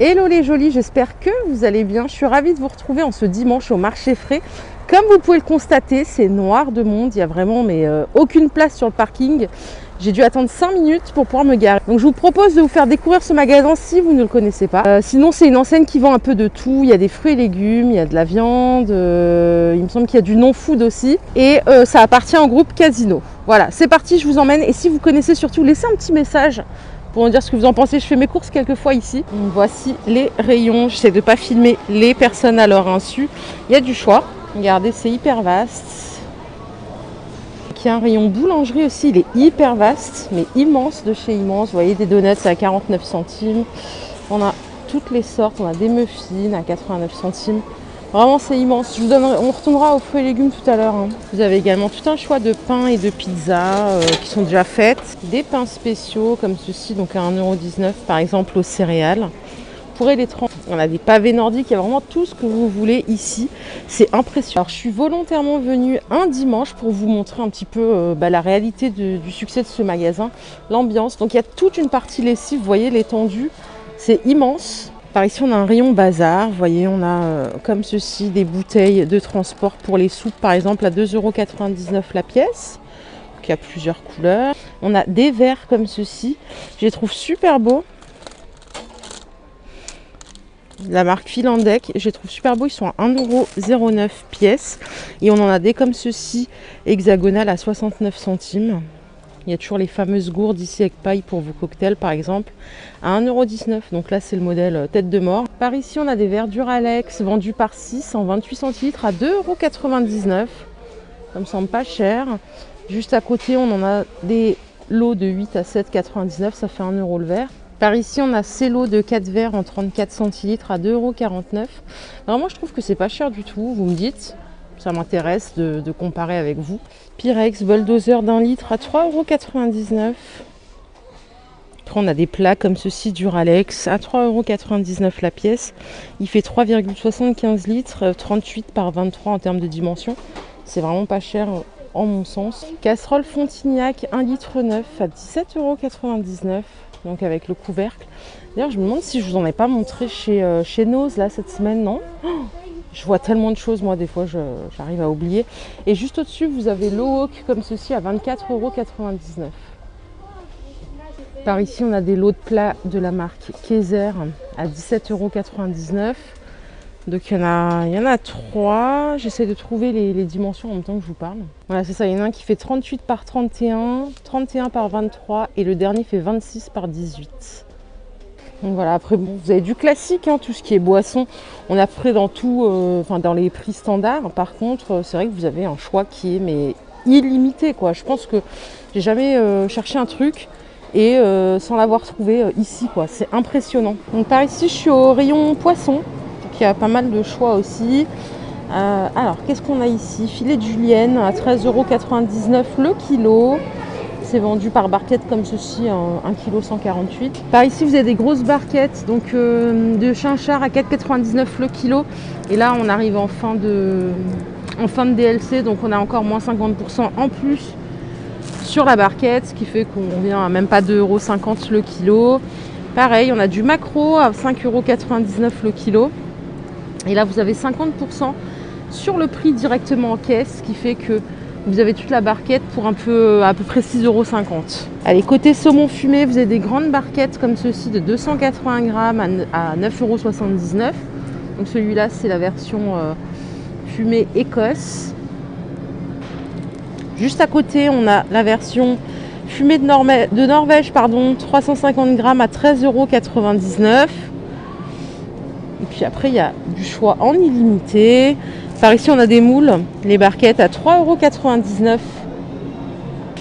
Hello les jolis, j'espère que vous allez bien. Je suis ravie de vous retrouver en ce dimanche au marché frais. Comme vous pouvez le constater, c'est noir de monde, il n'y a vraiment aucune place sur le parking. J'ai dû attendre 5 minutes pour pouvoir me garer. Donc je vous propose de vous faire découvrir ce magasin si vous ne le connaissez pas. Sinon c'est une enseigne qui vend un peu de tout. Il y a des fruits et légumes, il y a de la viande, il me semble qu'il y a du non-food aussi. Et ça appartient au groupe Casino. Voilà, c'est parti, je vous emmène. Et si vous connaissez surtout, laissez un petit message pour me dire ce que vous en pensez. Je fais mes courses quelques fois ici. Donc voici les rayons. J'essaie de ne pas filmer les personnes à leur insu. Il y a du choix. Regardez, c'est hyper vaste. Il y a un rayon boulangerie aussi. Il est hyper vaste, mais immense de chez immense. Vous voyez, des donuts à 49 centimes. On a toutes les sortes. On a des muffins à 89 centimes. Vraiment, c'est immense. On retournera aux fruits et légumes tout à l'heure. Vous avez également tout un choix de pains et de pizzas qui sont déjà faites. Des pains spéciaux comme ceci, donc à 1,19 € par exemple aux céréales. Vous pourrez les tremper. On a des pavés nordiques, il y a vraiment tout ce que vous voulez ici. C'est impressionnant. Alors, je suis volontairement venue un dimanche pour vous montrer un petit peu la réalité du succès de ce magasin, l'ambiance. Donc il y a toute une partie lessive, vous voyez l'étendue, c'est immense. Par ici, on a un rayon bazar. Vous voyez, on a comme ceci des bouteilles de transport pour les soupes, par exemple, à 2,99 € la pièce. Donc, il y a plusieurs couleurs. On a des verres comme ceci. Je les trouve super beaux. La marque Finlandec, je les trouve super beaux. Ils sont à 1,09 € pièce. Et on en a des comme ceci, hexagonales à 69 centimes. Il y a toujours les fameuses gourdes ici avec paille pour vos cocktails par exemple à 1,19 €. Donc là c'est le modèle tête de mort. Par ici on a des verres Duralex vendus par 6 en 28 centilitres à 2,99 €. Ça me semble pas cher. Juste à côté on en a des lots de 8 à 7,99 €. Ça fait 1 € le verre. Par ici on a ces lots de 4 verres en 34 centilitres à 2,49 €. Alors moi je trouve que c'est pas cher du tout. Vous me dites. Ça m'intéresse de comparer avec vous. Pyrex bulldozer d'1 litre à 3,99 €. Après, on a des plats comme ceci Duralex à 3,99 € la pièce. Il fait 3,75 litres, 38 par 23 en termes de dimension. C'est vraiment pas cher en mon sens. Casserole Fontignac 1,9 litre à 17,99 €. Donc avec le couvercle. D'ailleurs, je me demande si je vous en ai pas montré chez Noz là cette semaine, non? Je vois tellement de choses, moi, des fois, j'arrive à oublier. Et juste au-dessus, vous avez l'Oak comme ceci à 24,99 €. Par ici, on a des lots de plats de la marque Kaiser à 17,99 €. Donc, il y en a 3. J'essaie de trouver les dimensions en même temps que je vous parle. Voilà, c'est ça. Il y en a un qui fait 38 par 31, 31 par 23 et le dernier fait 26 par 18. Donc voilà, après bon, vous avez du classique, tout ce qui est boisson, on a près dans tout, dans les prix standards. Par contre, c'est vrai que vous avez un choix qui est illimité quoi. Je pense que j'ai jamais cherché un truc et sans l'avoir trouvé ici quoi. C'est impressionnant. Donc par ici, je suis au rayon poisson, donc il y a pas mal de choix aussi. Alors qu'est-ce qu'on a ici? Filet de julienne à 13,99 € le kilo. C'est vendu par barquette comme ceci, 1,148 kg. Par ici, vous avez des grosses barquettes donc, de chinchard à 4,99 € le kilo. Et là, on arrive en fin de DLC, donc on a encore moins 50% en plus sur la barquette, ce qui fait qu'on revient à même pas 2,50 € le kilo. Pareil, on a du maquereau à 5,99 € le kilo. Et là, vous avez 50% sur le prix directement en caisse, ce qui fait que vous avez toute la barquette pour à peu près 6,50 €. Allez, côté saumon fumé, vous avez des grandes barquettes comme ceci de 280 grammes à 9,79 €. Donc celui-là, c'est la version fumée Écosse. Juste à côté, on a la version fumée de Norvège, 350 grammes à 13,99 €. Et puis après, il y a du choix en illimité. Par ici, on a des moules, les barquettes à 3,99 €.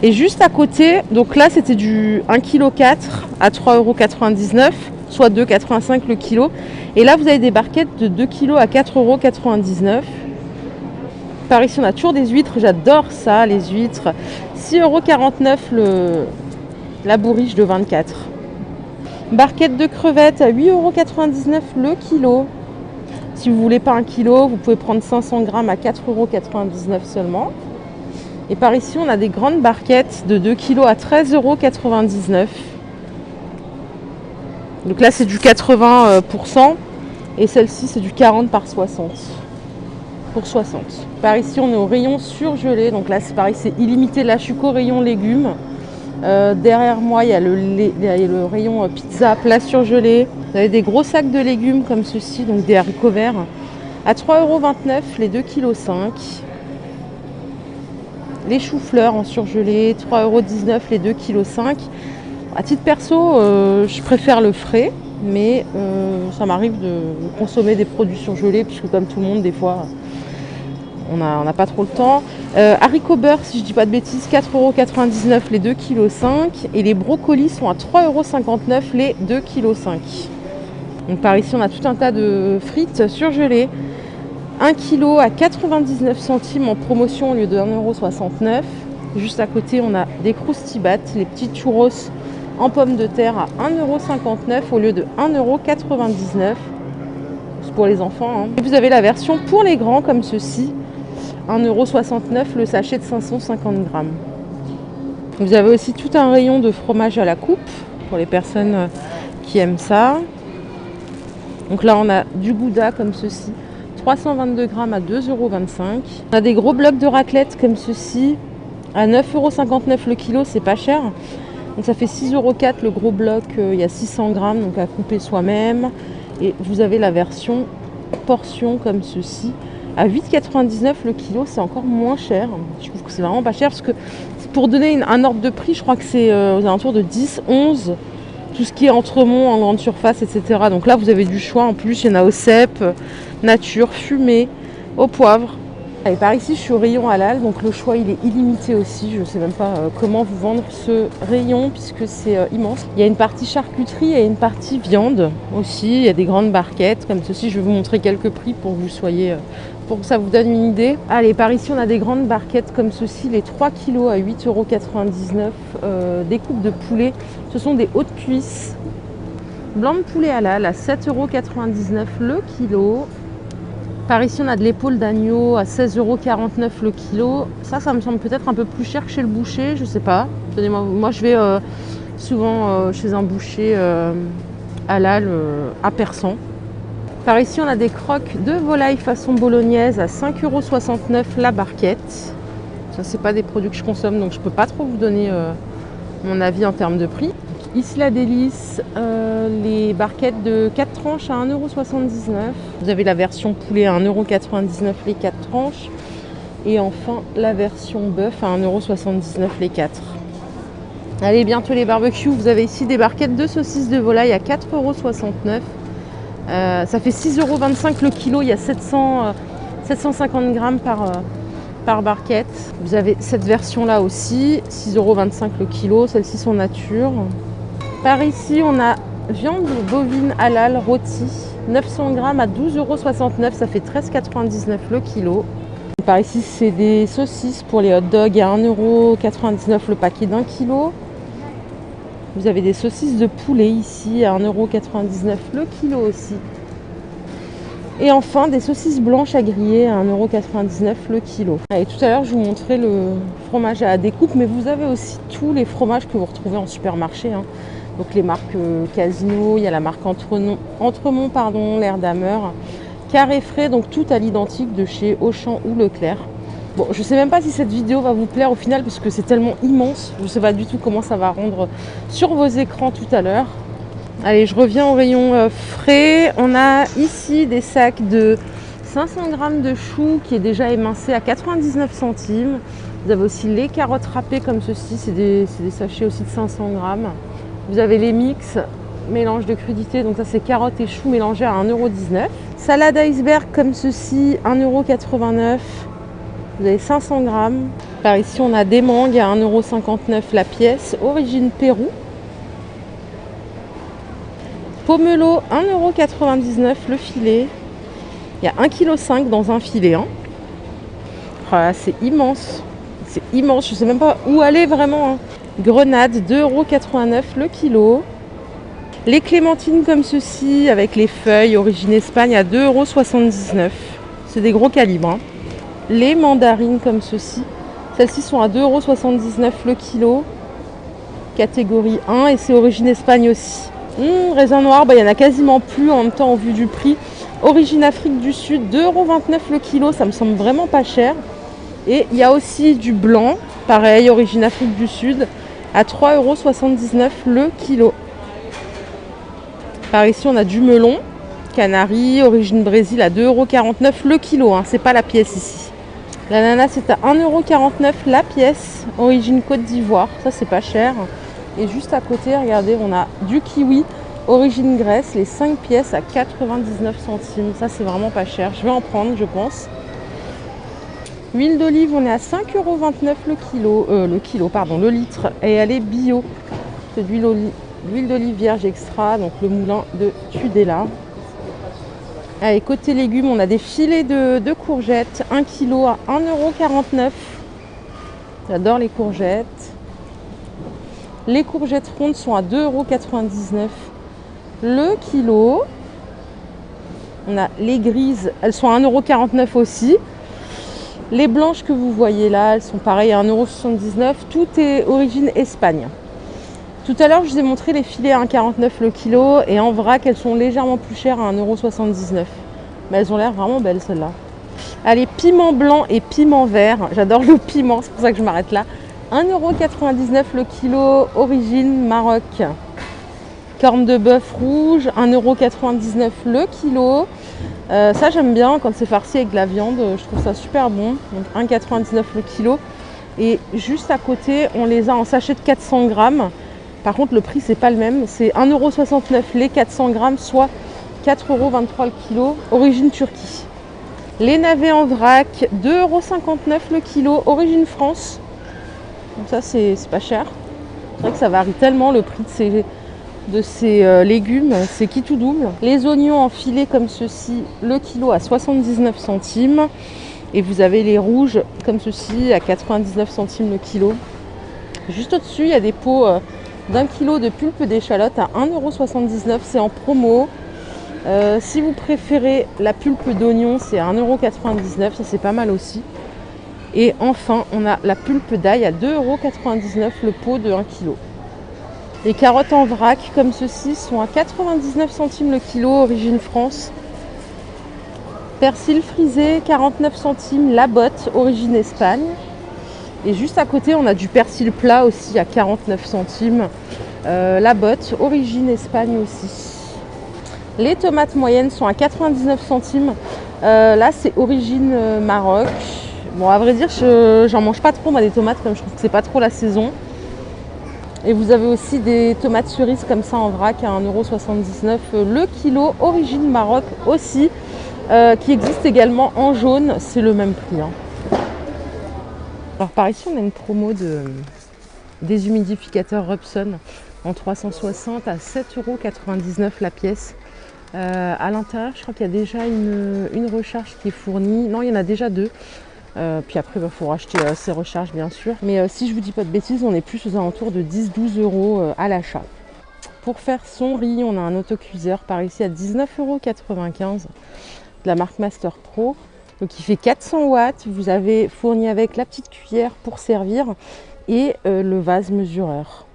Et juste à côté, donc là, c'était du 1,4 kg à 3,99 €, soit 2,85 € le kilo. Et là, vous avez des barquettes de 2 kg à 4,99 €. Par ici, on a toujours des huîtres. J'adore ça, les huîtres. 6,49 € la bourriche de 24. Barquette de crevettes à 8,99 € le kilo. Si vous voulez pas 1 kilo, vous pouvez prendre 500 grammes à 4,99 € seulement. Et par ici, on a des grandes barquettes de 2 kg à 13,99 €. Donc là c'est du 80% et celle-ci c'est du 40 par 60 pour 60. Par ici on est au rayon surgelé, donc là c'est pareil, c'est illimité. Là je suis qu'au rayon légumes. Derrière moi il y a le rayon pizza plat surgelé. Vous avez des gros sacs de légumes comme ceci, donc des haricots verts à 3,29 € les 2,5 kg. Les choux-fleurs en surgelé, 3,19 € les 2,5 kg. À titre perso, je préfère le frais, mais ça m'arrive de consommer des produits surgelés, puisque comme tout le monde, des fois, on n'a pas trop le temps. Haricots beurre, si je dis pas de bêtises, 4,99 € les 2,5 kg. Et les brocolis sont à 3,59 € les 2,5 kg. Donc par ici, on a tout un tas de frites surgelées. 1 kg à 99 centimes en promotion au lieu de 1,69 €. Juste à côté, on a des croustibat, les petits churros en pommes de terre à 1,59 € au lieu de 1,99 €. C'est pour les enfants. Hein. Et vous avez la version pour les grands comme ceci, 1,69 € le sachet de 550 grammes. Vous avez aussi tout un rayon de fromage à la coupe pour les personnes qui aiment ça. Donc là, on a du Gouda comme ceci. 322 grammes à 2,25 €. On a des gros blocs de raclette comme ceci à 9,59 € le kilo, c'est pas cher. Donc ça fait 6,04 € le gros bloc, il y a 600 grammes, donc à couper soi-même. Et vous avez la version portion comme ceci à 8,99 € le kilo, c'est encore moins cher. Je trouve que c'est vraiment pas cher parce que pour donner un ordre de prix, je crois que c'est aux alentours de 10, 11. Tout ce qui est entremont en grande surface, etc. Donc là, vous avez du choix. En plus, il y en a au cèpe, nature, fumé, au poivre. Et par ici, je suis au rayon halal. Donc le choix, il est illimité aussi. Je ne sais même pas comment vous vendre ce rayon puisque c'est immense. Il y a une partie charcuterie et une partie viande aussi. Il y a des grandes barquettes comme ceci. Je vais vous montrer quelques prix pour que vous soyez... pour que ça vous donne une idée. Allez, par ici, on a des grandes barquettes comme ceci, les 3 kg à 8,99 €. Des coupes de poulet, ce sont des hautes cuisses. Blanc de poulet halal à 7,99 € le kilo. Par ici, on a de l'épaule d'agneau à 16,49 € le kilo. Ça me semble peut-être un peu plus cher que chez le boucher, je sais pas. Moi, je vais souvent chez un boucher halal à Persan. Par ici, on a des croques de volaille façon bolognaise à 5,69 € la barquette. Ça, c'est pas des produits que je consomme, donc je peux pas trop vous donner mon avis en termes de prix. Ici, la délice, les barquettes de 4 tranches à 1,79 €. Vous avez la version poulet à 1,99 € les 4 tranches. Et enfin, la version bœuf à 1,79 € les 4. Allez, bientôt les barbecues. Vous avez ici des barquettes de saucisses de volaille à 4,69 €. Ça fait 6,25 € le kilo, il y a 750 grammes par barquette. Vous avez cette version là aussi, 6,25 € le kilo, celles-ci sont nature. Par ici on a viande bovine halal rôti, 900 grammes à 12,69 €, ça fait 13,99 € le kilo. Par ici c'est des saucisses pour les hot dogs à 1,99 € le paquet d'1 kilo. Vous avez des saucisses de poulet ici à 1,99 € le kilo aussi. Et enfin des saucisses blanches à griller à 1,99 € le kilo. Et tout à l'heure je vous montrais le fromage à la découpe, mais vous avez aussi tous les fromages que vous retrouvez en supermarché. Hein. Donc les marques Casino, il y a la marque Entremont, l'Air d'Hammer, Carré Frais, donc tout à l'identique de chez Auchan ou Leclerc. Bon, je ne sais même pas si cette vidéo va vous plaire au final puisque c'est tellement immense. Je ne sais pas du tout comment ça va rendre sur vos écrans tout à l'heure. Allez, je reviens au rayon frais. On a ici des sacs de 500 grammes de choux qui est déjà émincé à 99 centimes. Vous avez aussi les carottes râpées comme ceci, c'est des sachets aussi de 500 grammes. Vous avez les mix, mélange de crudités, donc ça c'est carottes et choux mélangés à 1,19 €. Salade iceberg comme ceci, 1,89 €. Vous avez 500 grammes. Par ici, on a des mangues à 1,59 € la pièce, origine Pérou. Pomelo, 1,99 € le filet. Il y a 1,5 kg dans un filet. Hein. Voilà, c'est immense. C'est immense, je ne sais même pas où aller vraiment. Hein. Grenade, 2,89 € le kilo. Les clémentines comme ceci, avec les feuilles, origine Espagne, à 2,79 €. C'est des gros calibres. Hein. Les mandarines comme ceci, celles-ci sont à 2,79 € le kilo, catégorie 1 et c'est origine Espagne aussi. Raisin noir, il y en a quasiment plus en même temps au vu du prix. Origine Afrique du Sud, 2,29 € le kilo, ça me semble vraiment pas cher. Et il y a aussi du blanc, pareil, origine Afrique du Sud, à 3,79 € le kilo. Par ici, on a du melon, Canari, origine Brésil, à 2,49 € le kilo. C'est pas la pièce ici. L'ananas, c'est à 1,49 € la pièce, origine Côte d'Ivoire. Ça, c'est pas cher. Et juste à côté, regardez, on a du kiwi, origine Grèce, les 5 pièces à 99 centimes. Ça, c'est vraiment pas cher. Je vais en prendre, je pense. L'huile d'olive, on est à 5,29 € le litre. Et elle est bio. C'est de l'huile d'olive vierge extra, donc le moulin de Tudela. Allez, côté légumes, on a des filets de courgettes, 1 kg à 1,49 €. J'adore les courgettes. Les courgettes rondes sont à 2,99 € le kilo. On a les grises, elles sont à 1,49 € aussi. Les blanches que vous voyez là, elles sont pareilles à 1,79 €. Tout est origine Espagne. Tout à l'heure, je vous ai montré les filets à 1,49 € le kilo. Et en vrac, elles sont légèrement plus chères à 1,79 €. Mais elles ont l'air vraiment belles celles-là. Allez, piment blanc et piment vert. J'adore le piment, c'est pour ça que je m'arrête là. 1,99 € le kilo, origine Maroc. Corne de bœuf rouge, 1,99 € le kilo. Ça j'aime bien quand c'est farci avec de la viande, je trouve ça super bon. Donc 1,99 € le kilo. Et juste à côté, on les a en sachet de 400 grammes. Par contre, le prix c'est pas le même. C'est 1,69 € les 400 grammes, soit 4,23 € le kilo, origine Turquie. Les navets en vrac, 2,59 € le kilo, origine France. Donc ça c'est pas cher. C'est vrai que ça varie tellement le prix de ces légumes, c'est qui tout double. Les oignons en filet comme ceci, le kilo à 79 centimes. Et vous avez les rouges comme ceci à 99 centimes le kilo. Juste au-dessus, il y a des pots d'1 kilo de pulpe d'échalote à 1,79 €. C'est en promo. Si vous préférez la pulpe d'oignon, c'est à 1,99 €. Ça, c'est pas mal aussi. Et enfin, on a la pulpe d'ail à 2,99 € le pot de 1 kg. Les carottes en vrac, comme ceci, sont à 99 centimes le kilo, origine France. Persil frisé, 49 centimes la botte, origine Espagne. Et juste à côté, on a du persil plat aussi à 49 centimes. La botte, origine Espagne aussi. Les tomates moyennes sont à 99 centimes. Là, c'est origine Maroc. Bon, à vrai dire, j'en mange pas trop, moi, des tomates, comme je trouve que c'est pas trop la saison. Et vous avez aussi des tomates cerises comme ça en vrac à 1,79 € le kilo, origine Maroc aussi, qui existe également en jaune. C'est le même prix. Alors par ici, on a une promo de déshumidificateur Robson en 360 à 7,99 € la pièce. À l'intérieur, je crois qu'il y a déjà une recharge qui est fournie. Non, il y en a déjà deux. Puis après, il faut racheter ces recharges, bien sûr. Mais si je vous dis pas de bêtises, on est plus aux alentours de 10-12 € à l'achat. Pour faire son riz, on a un autocuiseur par ici à 19,95 € de la marque Master Pro. Donc il fait 400 watts. Vous avez fourni avec la petite cuillère pour servir et le vase mesureur.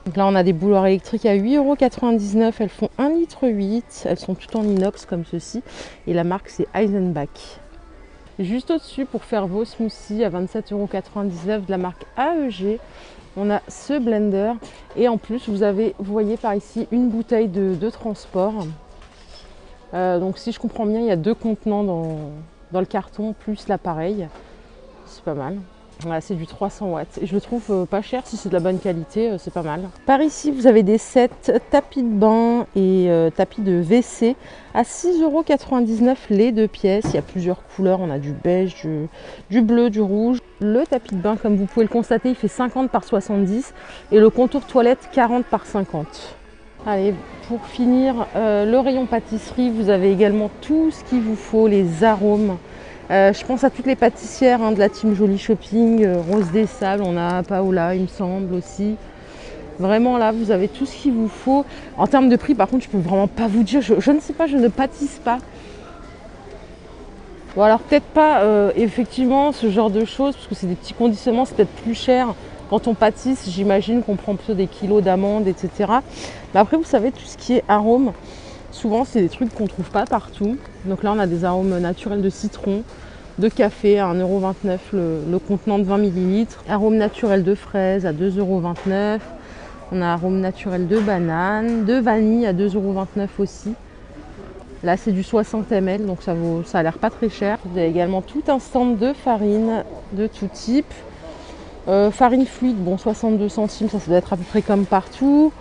Donc là, on a des bouilloires électriques à 8,99 €. Elles font 1,8 litre. Elles sont toutes en inox comme ceci. Et la marque, c'est Eisenbach. Juste au-dessus, pour faire vos smoothies à 27,99 € de la marque AEG, on a ce blender. Et en plus, vous voyez par ici une bouteille de transport. Donc si je comprends bien, il y a 2 contenants dans le carton, plus l'appareil. C'est pas mal. Voilà, c'est du 300 watts. Et je le trouve pas cher, si c'est de la bonne qualité, c'est pas mal. Par ici, vous avez des sets tapis de bain et tapis de WC à 6,99 € les 2 pièces. Il y a plusieurs couleurs, on a du beige, du bleu, du rouge. Le tapis de bain, comme vous pouvez le constater, il fait 50 par 70 et le contour toilette 40 par 50. Allez, pour finir, le rayon pâtisserie, vous avez également tout ce qu'il vous faut, les arômes. Je pense à toutes les pâtissières de la team Joli Shopping, Rose des Sables, on a Paola il me semble aussi. Vraiment là vous avez tout ce qu'il vous faut. En termes de prix par contre je peux vraiment pas vous dire, je ne sais pas, je ne pâtisse pas. Bon alors peut-être pas effectivement ce genre de choses, parce que c'est des petits conditionnements, c'est peut-être plus cher Quand on pâtisse, j'imagine qu'on prend plutôt des kilos d'amandes, etc. Mais après, vous savez, tout ce qui est arôme, souvent, c'est des trucs qu'on ne trouve pas partout. Donc là, on a des arômes naturels de citron, de café à 1,29 € le contenant de 20 ml. Arôme naturel de fraise à 2,29 €. On a arôme naturel de banane, de vanille à 2,29 € aussi. Là, c'est du 60 ml, donc ça a l'air pas très cher. Il y a également tout un stand de farine de tout type. Farine fluide, bon, 62 centimes, ça doit être à peu près comme partout.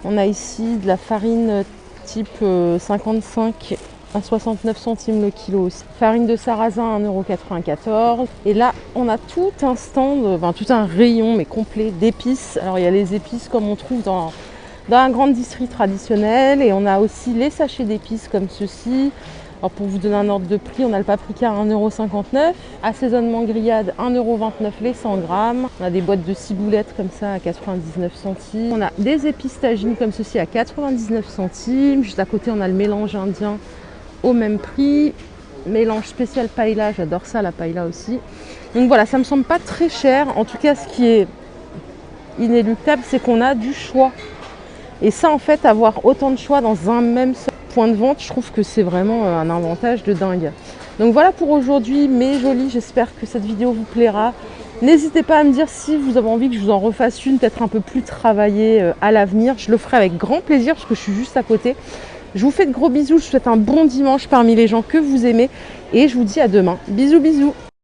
On a ici de la farine type 55 à 69 centimes le kilo aussi. Farine de sarrasin à 1,94 €. Et là, on a tout un stand, enfin tout un rayon, mais complet d'épices. Alors, il y a les épices comme on trouve dans un grand district traditionnel, et on a aussi les sachets d'épices comme ceci. Alors pour vous donner un ordre de prix, on a le paprika à 1,59 €, assaisonnement grillade 1,29 € les 100 grammes. On a des boîtes de ciboulettes comme ça à 99 centimes. On a des épices tagines comme ceci à 99 centimes. Juste à côté, on a le mélange indien au même prix. Mélange spécial paella, j'adore ça, la paella aussi. Donc voilà, ça me semble pas très cher. En tout cas, ce qui est inéluctable, c'est qu'on a du choix. Et ça, en fait, avoir autant de choix dans un même seul point de vente, je trouve que c'est vraiment un avantage de dingue. Donc voilà pour aujourd'hui, mes jolis, j'espère que cette vidéo vous plaira. N'hésitez pas à me dire si vous avez envie que je vous en refasse une, peut-être un peu plus travaillée à l'avenir. Je le ferai avec grand plaisir parce que je suis juste à côté. Je vous fais de gros bisous, je vous souhaite un bon dimanche parmi les gens que vous aimez et je vous dis à demain. Bisous, bisous.